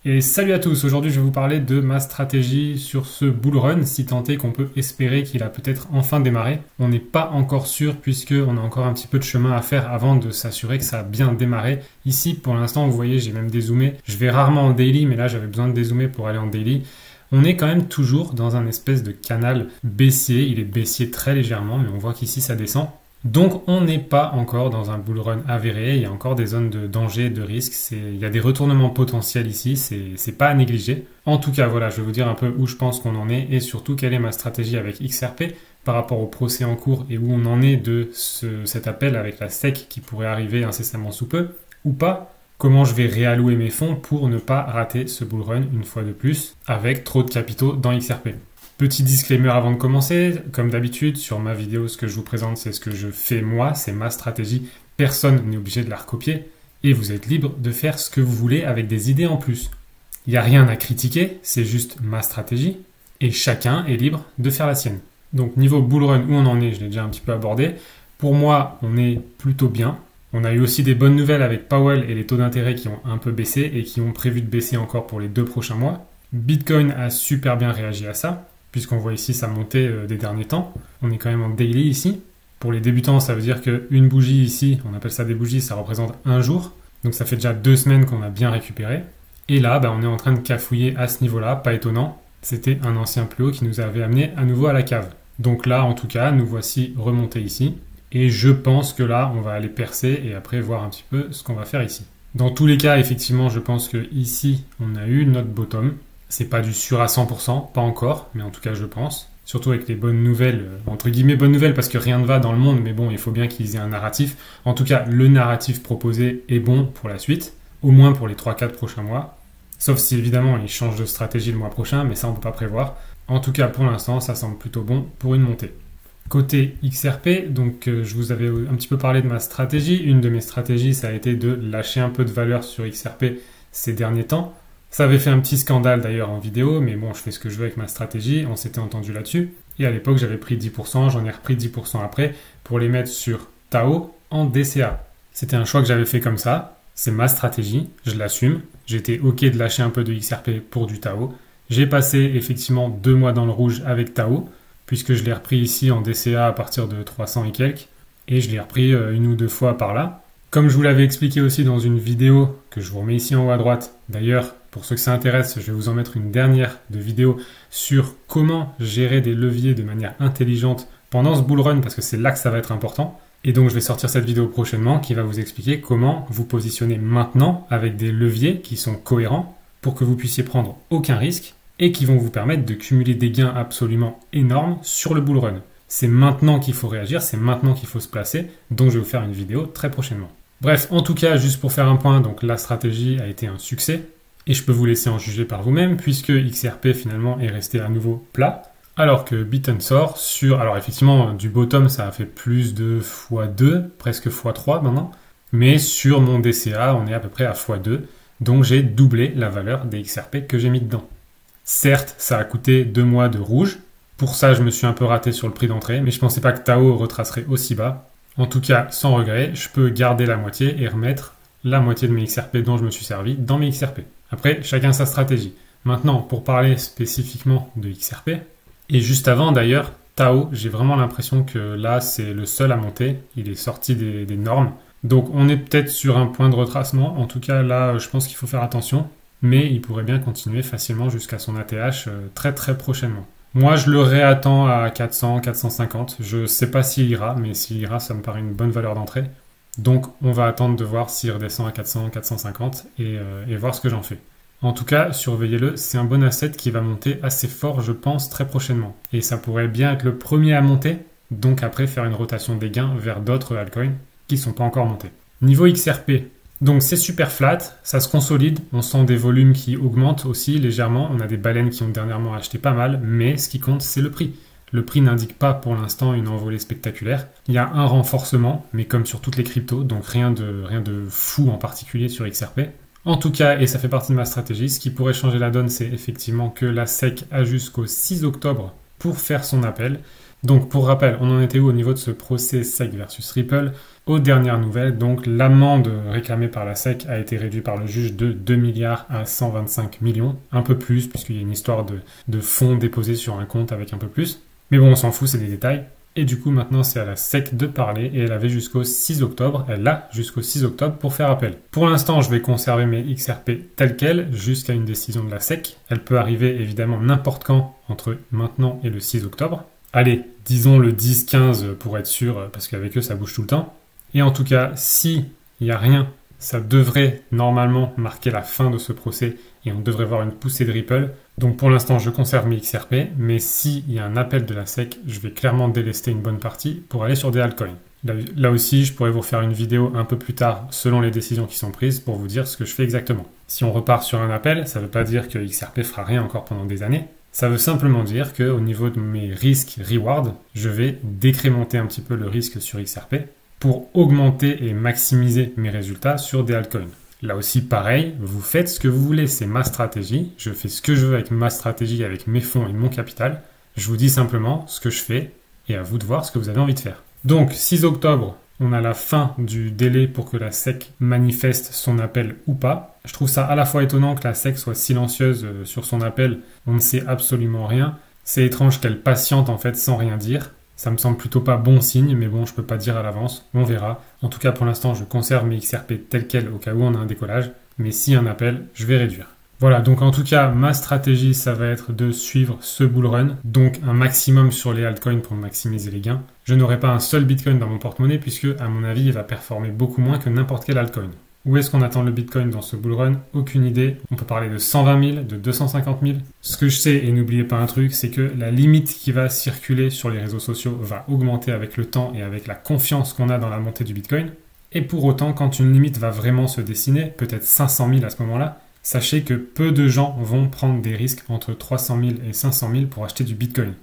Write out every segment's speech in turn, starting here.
Et salut à tous, aujourd'hui je vais vous parler de ma stratégie sur ce bull run, si tant est qu'on peut espérer qu'il a peut-être enfin démarré. On n'est pas encore sûr puisqu'on a encore un petit peu de chemin à faire avant de s'assurer que ça a bien démarré. Ici pour l'instant vous voyez j'ai même dézoomé, je vais rarement en daily mais là j'avais besoin de dézoomer pour aller en daily. On est quand même toujours dans un espèce de canal baissier, il est baissier très légèrement mais on voit qu'ici ça descend. Donc on n'est pas encore dans un bull run avéré, il y a encore des zones de danger, de risque, il y a des retournements potentiels ici, c'est pas à négliger. En tout cas voilà, je vais vous dire un peu où je pense qu'on en est et surtout quelle est ma stratégie avec XRP par rapport au procès en cours et où on en est de cet appel avec la SEC qui pourrait arriver incessamment sous peu, ou pas. Comment je vais réallouer mes fonds pour ne pas rater ce bull run une fois de plus avec trop de capitaux dans XRP. Petit disclaimer avant de commencer, comme d'habitude sur ma vidéo ce que je vous présente c'est ce que je fais moi, c'est ma stratégie, personne n'est obligé de la recopier et vous êtes libre de faire ce que vous voulez avec des idées en plus. Il n'y a rien à critiquer, c'est juste ma stratégie et chacun est libre de faire la sienne. Donc niveau bull run où on en est, je l'ai déjà un petit peu abordé, pour moi on est plutôt bien. On a eu aussi des bonnes nouvelles avec Powell et les taux d'intérêt qui ont un peu baissé et qui ont prévu de baisser encore pour les 2 prochains mois. Bitcoin a super bien réagi à ça, puisqu'on voit ici sa montée des derniers temps. On est quand même en daily ici. Pour les débutants, ça veut dire qu'une bougie ici, on appelle ça des bougies, ça représente un jour. Donc ça fait déjà 2 semaines qu'on a bien récupéré. Et là, on est en train de cafouiller à ce niveau-là, pas étonnant. C'était un ancien plus haut qui nous avait amené à nouveau à la cave. Donc là, en tout cas, nous voici remontés ici. Et je pense que là, on va aller percer et après voir un petit peu ce qu'on va faire ici. Dans tous les cas, effectivement, je pense que ici, on a eu notre bottom. C'est pas du sûr à 100%, pas encore, mais en tout cas, je pense. Surtout avec les bonnes nouvelles, entre guillemets bonnes nouvelles, parce que rien ne va dans le monde, mais bon, il faut bien qu'ils aient un narratif. En tout cas, le narratif proposé est bon pour la suite, au moins pour les 3-4 prochains mois. Sauf si, évidemment, ils changent de stratégie le mois prochain, mais ça, on peut pas prévoir. En tout cas, pour l'instant, ça semble plutôt bon pour une montée. Côté XRP, donc je vous avais un petit peu parlé de ma stratégie. Une de mes stratégies, ça a été de lâcher un peu de valeur sur XRP ces derniers temps. Ça avait fait un petit scandale d'ailleurs en vidéo, mais bon, je fais ce que je veux avec ma stratégie, on s'était entendu là-dessus. Et à l'époque, j'avais pris 10%, j'en ai repris 10% après pour les mettre sur Tao en DCA. C'était un choix que j'avais fait comme ça, c'est ma stratégie, je l'assume. J'étais OK de lâcher un peu de XRP pour du Tao. J'ai passé effectivement 2 mois dans le rouge avec Tao, puisque je l'ai repris ici en DCA à partir de 300 et quelques, et je l'ai repris 1 ou 2 fois par là. Comme je vous l'avais expliqué aussi dans une vidéo que je vous remets ici en haut à droite, d'ailleurs, pour ceux que ça intéresse, je vais vous en mettre une dernière de vidéo sur comment gérer des leviers de manière intelligente pendant ce bull run, parce que c'est là que ça va être important. Et donc je vais sortir cette vidéo prochainement qui va vous expliquer comment vous positionner maintenant avec des leviers qui sont cohérents pour que vous puissiez prendre aucun risque et qui vont vous permettre de cumuler des gains absolument énormes sur le bull run. C'est maintenant qu'il faut réagir, c'est maintenant qu'il faut se placer, donc je vais vous faire une vidéo très prochainement. Bref, en tout cas, juste pour faire un point, donc la stratégie a été un succès, et je peux vous laisser en juger par vous-même, puisque XRP finalement est resté à nouveau plat, alors que Bit&Sor alors effectivement, du bottom, ça a fait plus de x2, presque x3 maintenant, mais sur mon DCA, on est à peu près à x2, donc j'ai doublé la valeur des XRP que j'ai mis dedans. Certes, ça a coûté 2 mois de rouge. Pour ça, je me suis un peu raté sur le prix d'entrée, mais je pensais pas que Tao retracerait aussi bas. En tout cas, sans regret, je peux garder la moitié et remettre la moitié de mes XRP dont je me suis servi dans mes XRP. Après, chacun sa stratégie. Maintenant, pour parler spécifiquement de XRP, et juste avant d'ailleurs, Tao, j'ai vraiment l'impression que là, c'est le seul à monter. Il est sorti des normes. Donc, on est peut-être sur un point de retracement. En tout cas, là, je pense qu'il faut faire attention. Mais il pourrait bien continuer facilement jusqu'à son ATH très très prochainement. Moi, je le réattends à 400, 450. Je ne sais pas s'il ira, mais s'il ira, ça me paraît une bonne valeur d'entrée. Donc, on va attendre de voir s'il redescend à 400, 450 et voir ce que j'en fais. En tout cas, surveillez-le, c'est un bon asset qui va monter assez fort, je pense, très prochainement. Et ça pourrait bien être le premier à monter, donc après faire une rotation des gains vers d'autres altcoins qui ne sont pas encore montés. Niveau XRP, donc c'est super flat, ça se consolide, on sent des volumes qui augmentent aussi légèrement, on a des baleines qui ont dernièrement acheté pas mal, mais ce qui compte c'est le prix. Le prix n'indique pas pour l'instant une envolée spectaculaire. Il y a un renforcement, mais comme sur toutes les cryptos, donc rien de fou en particulier sur XRP. En tout cas, et ça fait partie de ma stratégie, ce qui pourrait changer la donne, c'est effectivement que la SEC a jusqu'au 6 octobre pour faire son appel. Donc pour rappel, on en était où au niveau de ce procès SEC versus Ripple? Aux dernières nouvelles, donc l'amende réclamée par la SEC a été réduite par le juge de 2 milliards à 125 millions, un peu plus puisqu'il y a une histoire de fonds déposés sur un compte avec un peu plus. Mais bon, on s'en fout, c'est des détails. Et du coup, maintenant, c'est à la SEC de parler et elle avait jusqu'au 6 octobre. Elle a jusqu'au 6 octobre pour faire appel. Pour l'instant, je vais conserver mes XRP tels quels jusqu'à une décision de la SEC. Elle peut arriver évidemment n'importe quand entre maintenant et le 6 octobre. Allez, disons le 10-15 pour être sûr, parce qu'avec eux, ça bouge tout le temps. Et en tout cas, si il n'y a rien, ça devrait normalement marquer la fin de ce procès et on devrait voir une poussée de Ripple. Donc pour l'instant, je conserve mes XRP, mais s'il y a un appel de la SEC, je vais clairement délester une bonne partie pour aller sur des altcoins. Là aussi, je pourrais vous faire une vidéo un peu plus tard selon les décisions qui sont prises pour vous dire ce que je fais exactement. Si on repart sur un appel, ça ne veut pas dire que XRP fera rien encore pendant des années. Ça veut simplement dire qu'au niveau de mes risques-reward, je vais décrémenter un petit peu le risque sur XRP pour augmenter et maximiser mes résultats sur des altcoins. Là aussi, pareil, vous faites ce que vous voulez, c'est ma stratégie. Je fais ce que je veux avec ma stratégie, avec mes fonds et mon capital. Je vous dis simplement ce que je fais et à vous de voir ce que vous avez envie de faire. Donc, 6 octobre, on a la fin du délai pour que la SEC manifeste son appel ou pas. Je trouve ça à la fois étonnant que la SEC soit silencieuse sur son appel. On ne sait absolument rien. C'est étrange qu'elle patiente en fait sans rien dire. Ça me semble plutôt pas bon signe, mais bon, je peux pas dire à l'avance, on verra. En tout cas, pour l'instant, je conserve mes XRP tels quels au cas où on a un décollage, mais s'il y a un appel, je vais réduire. Voilà, donc en tout cas, ma stratégie, ça va être de suivre ce bull run, donc un maximum sur les altcoins pour maximiser les gains. Je n'aurai pas un seul Bitcoin dans mon porte-monnaie, puisque, à mon avis, il va performer beaucoup moins que n'importe quel altcoin. Où est-ce qu'on attend le Bitcoin dans ce bull run? Aucune idée. On peut parler de 120 000, de 250 000. Ce que je sais, et n'oubliez pas un truc, c'est que la limite qui va circuler sur les réseaux sociaux va augmenter avec le temps et avec la confiance qu'on a dans la montée du Bitcoin. Et pour autant, quand une limite va vraiment se dessiner, peut-être 500 000 à ce moment-là, sachez que peu de gens vont prendre des risques entre 300 000 et 500 000 pour acheter du Bitcoin.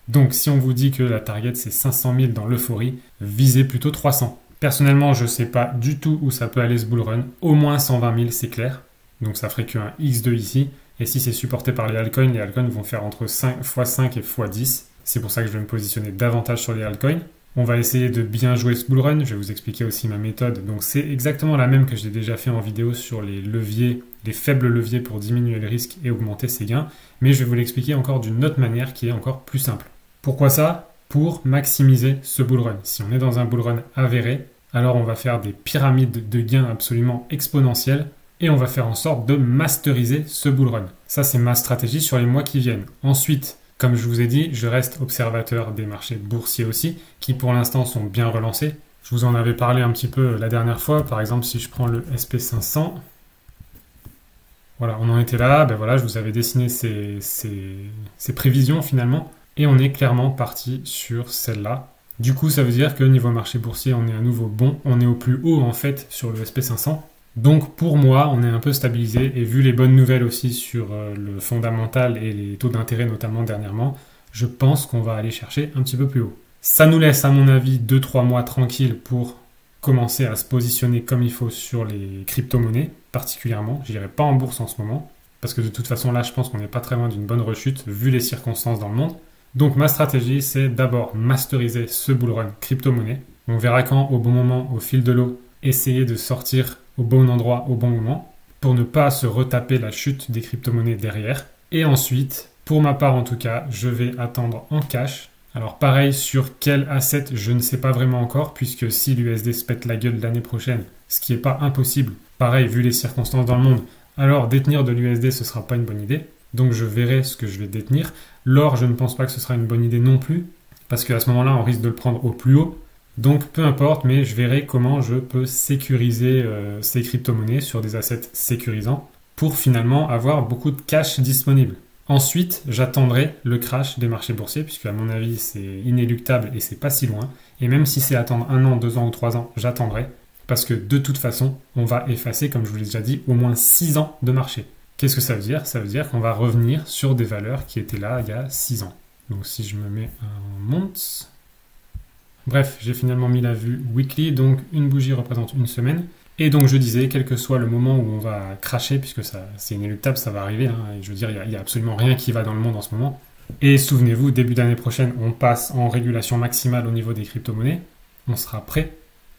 Donc si on vous dit que la target c'est 500 000 dans l'euphorie, visez plutôt 300. Personnellement, je ne sais pas du tout où ça peut aller ce bull run. Au moins 120 000, c'est clair. Donc ça ferait qu'un X2 ici. Et si c'est supporté par les altcoins vont faire entre 5 x5 et x10. C'est pour ça que je vais me positionner davantage sur les altcoins. On va essayer de bien jouer ce bull run. Je vais vous expliquer aussi ma méthode. Donc c'est exactement la même que j'ai déjà fait en vidéo sur les leviers, les faibles leviers pour diminuer le risque et augmenter ses gains. Mais je vais vous l'expliquer encore d'une autre manière qui est encore plus simple. Pourquoi ça? Pour maximiser ce bull run. Si on est dans un bull run avéré, alors on va faire des pyramides de gains absolument exponentielles et on va faire en sorte de masteriser ce bull run. Ça, c'est ma stratégie sur les mois qui viennent. Ensuite, comme je vous ai dit, je reste observateur des marchés boursiers aussi, qui pour l'instant sont bien relancés. Je vous en avais parlé un petit peu la dernière fois. Par exemple, si je prends le SP500, voilà, on en était là. Ben voilà, je vous avais dessiné ces prévisions finalement. Et on est clairement parti sur celle-là. Du coup, ça veut dire que niveau marché boursier, on est à nouveau bon. On est au plus haut, en fait, sur le SP500. Donc, pour moi, on est un peu stabilisé. Et vu les bonnes nouvelles aussi sur le fondamental et les taux d'intérêt, notamment dernièrement, je pense qu'on va aller chercher un petit peu plus haut. Ça nous laisse, à mon avis, 2-3 mois tranquilles pour commencer à se positionner comme il faut sur les crypto-monnaies, particulièrement. Je n'irai pas en bourse en ce moment. Parce que de toute façon, là, je pense qu'on n'est pas très loin d'une bonne rechute, vu les circonstances dans le monde. Donc ma stratégie, c'est d'abord masteriser ce bull run crypto-monnaie. On verra quand, au bon moment, au fil de l'eau, essayer de sortir au bon endroit, au bon moment, pour ne pas se retaper la chute des crypto-monnaies derrière. Et ensuite, pour ma part en tout cas, je vais attendre en cash. Alors pareil, sur quel asset, je ne sais pas vraiment encore, puisque si l'USD se pète la gueule l'année prochaine, ce qui n'est pas impossible, pareil, vu les circonstances dans le monde, alors détenir de l'USD, ce ne sera pas une bonne idée. Donc je verrai ce que je vais détenir. L'or, je ne pense pas que ce sera une bonne idée non plus, parce qu'à ce moment-là, on risque de le prendre au plus haut. Donc peu importe, mais je verrai comment je peux sécuriser ces crypto-monnaies sur des assets sécurisants pour finalement avoir beaucoup de cash disponible. Ensuite, j'attendrai le crash des marchés boursiers, puisque à mon avis, c'est inéluctable et c'est pas si loin. Et même si c'est attendre 1 an, 2 ans ou 3 ans, j'attendrai, parce que de toute façon, on va effacer, comme je vous l'ai déjà dit, au moins 6 ans de marché. Qu'est-ce que ça veut dire? Ça veut dire qu'on va revenir sur des valeurs qui étaient là il y a 6 ans. Donc si je me mets un month... Bref, j'ai finalement mis la vue weekly, donc une bougie représente une semaine. Et donc je disais, quel que soit le moment où on va cracher, puisque ça, c'est inéluctable, ça va arriver, hein, et je veux dire, il y a absolument rien qui va dans le monde en ce moment. Et souvenez-vous, début d'année prochaine, on passe en régulation maximale au niveau des crypto-monnaies. On sera prêt.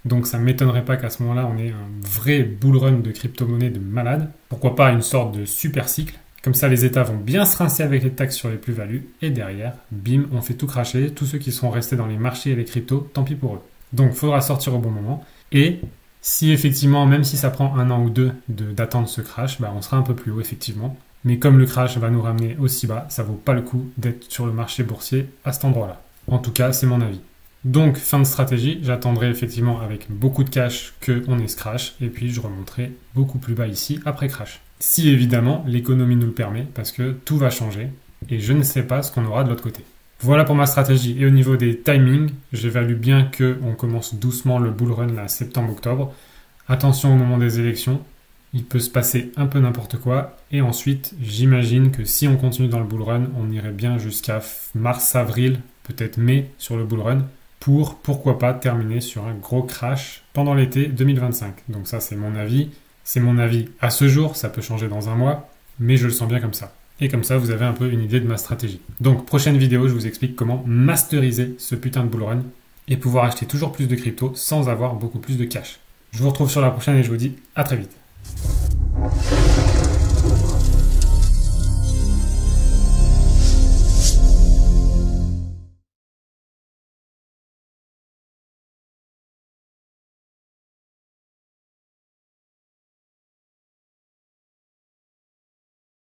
Donc ça ne m'étonnerait pas qu'à ce moment-là, on ait un vrai bull run de crypto-monnaies de malade. Pourquoi pas une sorte de super cycle. Comme ça, les États vont bien se rincer avec les taxes sur les plus-values. Et derrière, bim, on fait tout cracher. Tous ceux qui seront restés dans les marchés et les cryptos, tant pis pour eux. Donc il faudra sortir au bon moment. Et si effectivement, même si ça prend 1 an ou 2 d'attendre ce crash, on sera un peu plus haut effectivement. Mais comme le crash va nous ramener aussi bas, ça vaut pas le coup d'être sur le marché boursier à cet endroit-là. En tout cas, c'est mon avis. Donc, fin de stratégie, j'attendrai effectivement avec beaucoup de cash qu'on ait ce crash, et puis je remonterai beaucoup plus bas ici après crash. Si évidemment l'économie nous le permet, parce que tout va changer, et je ne sais pas ce qu'on aura de l'autre côté. Voilà pour ma stratégie. Et au niveau des timings, j'évalue bien qu'on commence doucement le bull run là, septembre-octobre. Attention au moment des élections, il peut se passer un peu n'importe quoi. Et ensuite, j'imagine que si on continue dans le bull run, on irait bien jusqu'à mars-avril, peut-être mai sur le bull run, pour pourquoi pas terminer sur un gros crash pendant l'été 2025. Donc ça, c'est mon avis. C'est mon avis à ce jour, ça peut changer dans un mois, mais je le sens bien comme ça. Et comme ça, vous avez un peu une idée de ma stratégie. Donc, prochaine vidéo, je vous explique comment masteriser ce putain de bull run et pouvoir acheter toujours plus de crypto sans avoir beaucoup plus de cash. Je vous retrouve sur la prochaine et je vous dis à très vite.